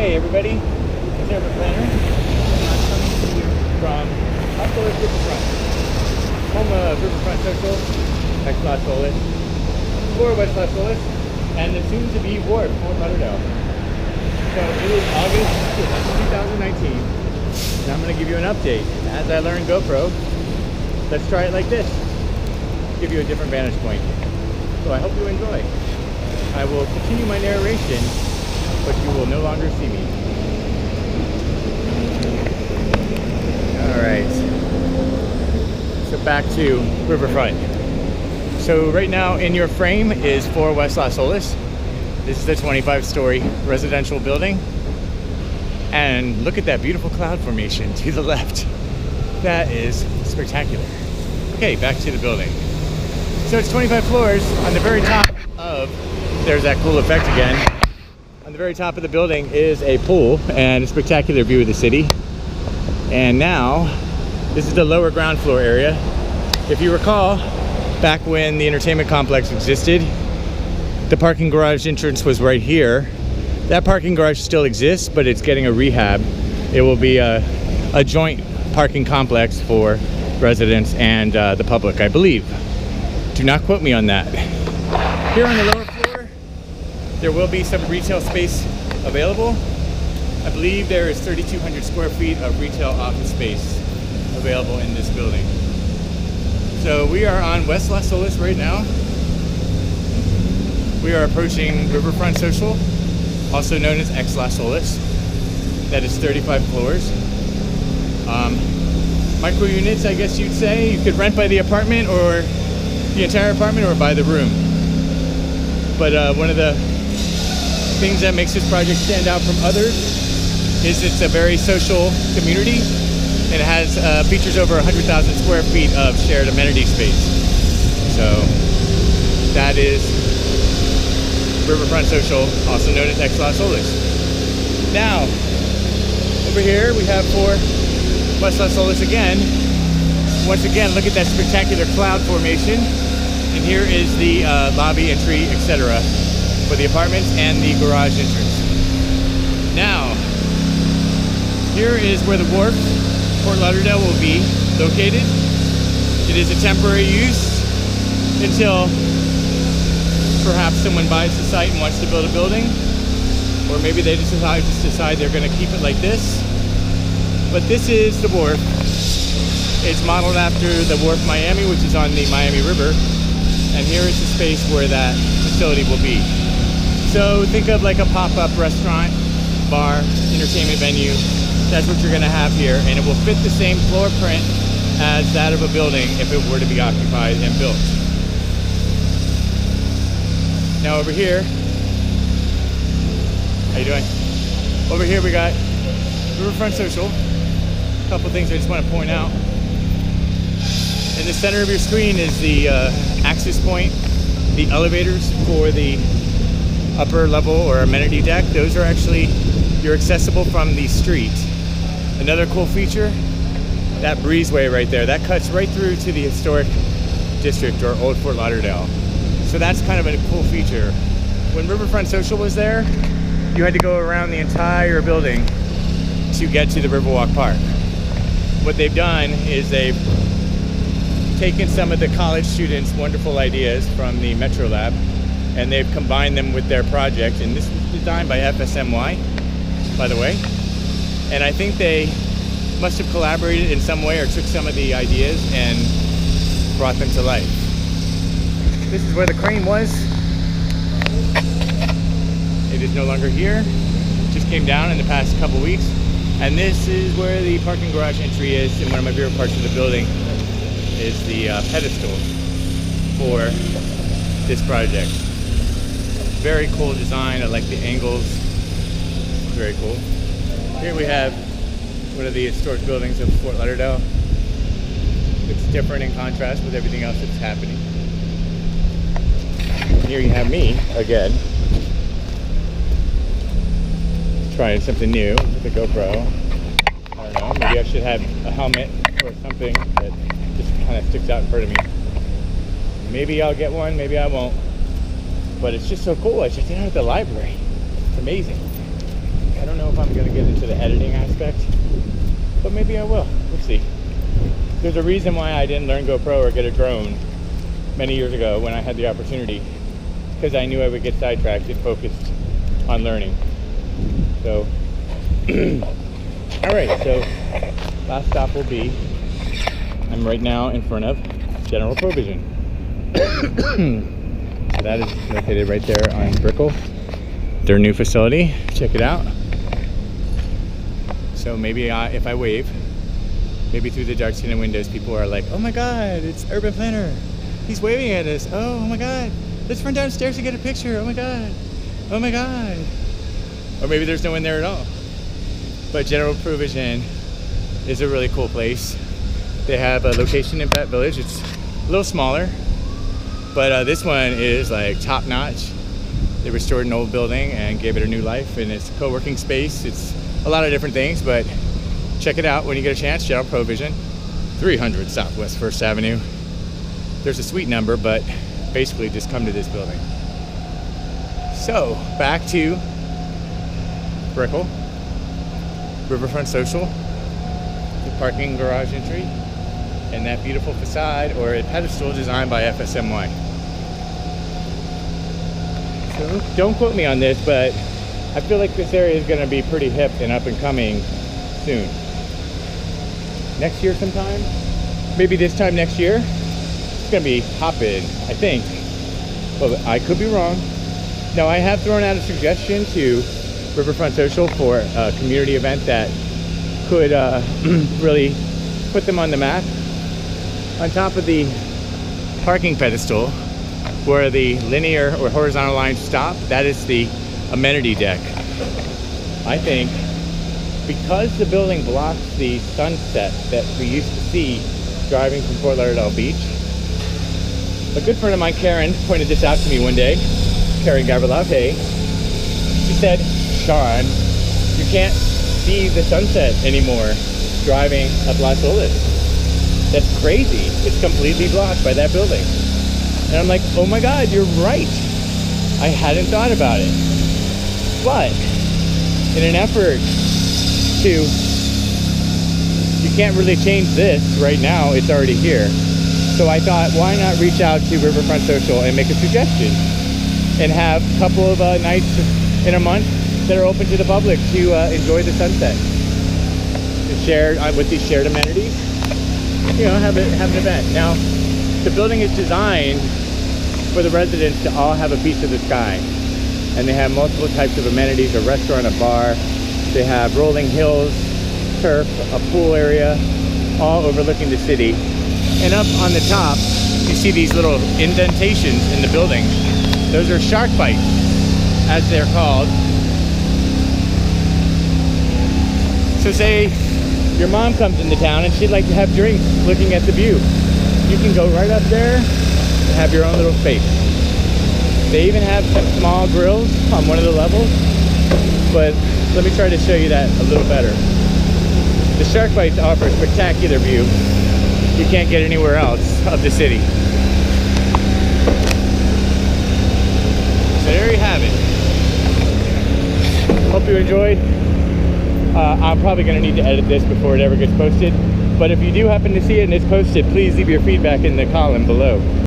Hey everybody, it's URBNPLANR. I'm coming to you from Olas Riverfront, home of Riverfront Social, Olas, for West Olas, and the soon-to-be Wharf, Fort Lauderdale. So it is August 2019, and I'm going to give you an update. As I learn GoPro, let's try it like this. Give you a different vantage point. So I hope you enjoy. I will continue my narration, but you will no longer see me. Alright. So back to Riverfront. So right now in your frame is 4 West Olas. This is the 25-story residential building. And look at that beautiful cloud formation to the left. That is spectacular. Okay, back to the building. So it's 25 floors. On the very top of, there's that cool effect again. On the very top of the building is a pool and a spectacular view of the city. And now, this is the lower ground floor area. If you recall, back when the entertainment complex existed, the parking garage entrance was right here. That parking garage still exists, but it's getting a rehab. It will be a joint parking complex for residents and the public, I believe. Do not quote me on that. Here on the lower floor, there will be some retail space available. I believe there is 3,200 square feet of retail office space available in this building. So we are on West Olas right now. We are approaching Riverfront Social, also known as X Olas. That is 35 floors. Micro units, I guess you'd say. You could rent by the apartment or the entire apartment or by the room. But one of the things that makes this project stand out from others is it's a very social community, and it has features over 100,000 square feet of shared amenity space. So that is Riverfront Social, also known as X Olas. Now, over here we have for West Olas again. Once again, look at that spectacular cloud formation. And here is the lobby, entry, etc. for the apartments and the garage entrance. Now, here is where the wharf, Fort Lauderdale, will be located. It is a temporary use until perhaps someone buys the site and wants to build a building, or maybe they just decide they're going to keep it like this. But this is the wharf. It's modeled after the Wharf Miami, which is on the Miami River. And here is the space where that facility will be. So think of like a pop-up restaurant, bar, entertainment venue. That's what you're gonna have here. And it will fit the same floor print as that of a building if it were to be occupied and built. Now over here, how you doing? Over here we got Riverfront Social. A couple things I just want to point out. In the center of your screen is the access point, the elevators for the upper level or amenity deck. Those are actually, you're accessible from the street. Another cool feature, that breezeway right there, that cuts right through to the historic district or Old Fort Lauderdale. So that's kind of a cool feature. When Riverfront Social was there, you had to go around the entire building to get to the Riverwalk Park. What they've done is they've taken some of the college students' wonderful ideas from the Metro Lab, and they've combined them with their project. And this was designed by FSMY, by the way. And I think they must have collaborated in some way or took some of the ideas and brought them to life. This is where the crane was. It is no longer here. It just came down in the past couple weeks. And this is where the parking garage entry is, and one of my favorite parts of the building is the pedestal for this project. Very cool design. I like the angles. Very cool. Here we have one of the historic buildings of Fort Lauderdale. It's different in contrast with everything else that's happening. Here you have me again, trying something new with the GoPro. I don't know, maybe I should have a helmet or something that just kind of sticks out in front of me. Maybe I'll get one, maybe I won't. But it's just so cool. I checked it out at the library. It's amazing. I don't know know if I'm going to get into the editing aspect, but maybe I will. We'll see. There's a reason why I didn't learn GoPro or get a drone many years ago when I had the opportunity, because I knew I would get sidetracked and focused on learning. So, all right, so last stop will be, I'm right now in front of General Provision. So that is located right there on Brickell, their new facility. Check it out. So maybe if I wave, maybe through the dark tinted windows, people are like, oh my God, it's Urban Planner. He's waving at us. Oh my God, let's run downstairs to get a picture. Oh my God, oh my God. Or maybe there's no one there at all. But General Provision is a really cool place. They have a location in Pat Village. It's a little smaller, but this one is like top notch. They restored an old building and gave it a new life, and it's a co-working space. It's a lot of different things, but check it out when you get a chance. General Provision, 300 Southwest 1st Avenue. There's a suite number, but basically just come to this building. So back to Brickell, Riverfront Social, the parking garage entry, and that beautiful facade or a pedestal designed by FSMY. So don't quote me on this, but I feel like this area is going to be pretty hip and up and coming soon. Next year sometime, maybe this time next year, it's going to be hopping, I think. Well, I could be wrong. Now, I have thrown out a suggestion to Riverfront Social for a community event that could really put them on the map. On top of the parking pedestal, where the linear or horizontal lines stop, that is the amenity deck. I think because the building blocks the sunset that we used to see driving from Fort Lauderdale Beach, a good friend of mine, Karen, pointed this out to me one day. Karen Gavrilov, hey. She said, Sean, you can't see the sunset anymore driving up Las Olas. That's crazy. It's completely blocked by that building. And I'm like, oh my God, you're right. I hadn't thought about it. But in an effort to, you can't really change this right now, it's already here. So I thought, why not reach out to Riverfront Social and make a suggestion and have a couple of nights in a month that are open to the public to enjoy the sunset. To share with these shared amenities, you know, have an event. Now, the building is designed for the residents to all have a piece of the sky. And they have multiple types of amenities, a restaurant, a bar. They have rolling hills, turf, a pool area, all overlooking the city. And up on the top, you see these little indentations in the building. Those are shark bites, as they're called. So say your mom comes into town and she'd like to have drinks looking at the view. You can go right up there and have your own little space. They even have some small grills on one of the levels, but let me try to show you that a little better. The Shark Bites offer a spectacular view you can't get anywhere else of the city. So there you have it. Hope you enjoyed. I'm probably going to need to edit this before it ever gets posted, but if you do happen to see it and it's posted, please leave your feedback in the column below.